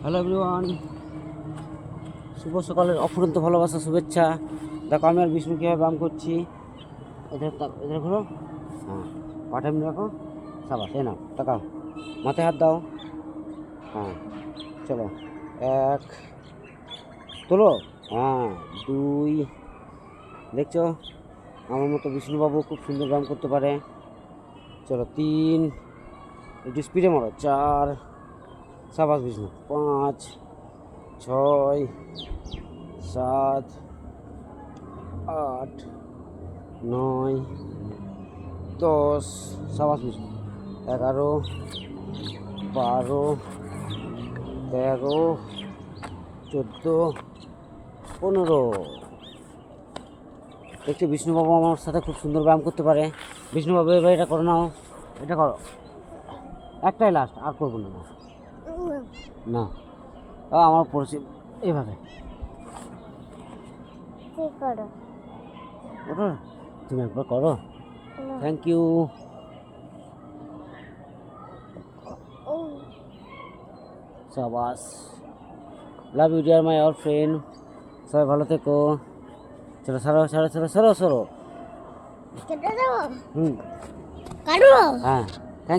Hello everyone, শুভ সকালের অফুরন্ত ভালোবাসা শুভেচ্ছা। দেখো আমি আর বিষ্ণু কীভাবে ব্যায়াম করছি। এদের ঘুরো, হ্যাঁ, পাটা এমনি রাখো, সাবাস, এই নাও, তাকাও, মাথায় হাত দাও, হ্যাঁ, চলো, এক, তোলো, হ্যাঁ, দুই, দেখছো আমার মতো বিষ্ণুবাবু খুব সুন্দর ব্যায়াম করতে পারে। চলো, তিন, একটু স্পিডে মারো, চার, সাবাস বিষ্ণু, পাঁচ, ছয়, সাত, আট, নয়, দশ, সাবাস বিষ্ণু, 11, 12, 13, 14, 15। দেখছি বিষ্ণুবাবু আমার সাথে খুব সুন্দর ব্যায়াম করতে পারে। বিষ্ণুবাবু এবার এটা করো, নাও, এটা করো, একটাই লাস্ট, আর করবো না, না, আমার পড়েছে এইভাবে, ওটা তুমি একবার করো। Thank you. সাবাস, love you dear my our friend. সবাই ভালো থেকো। চলো, সরো সরো সরো সরো সরো। হুম, হ্যাঁ।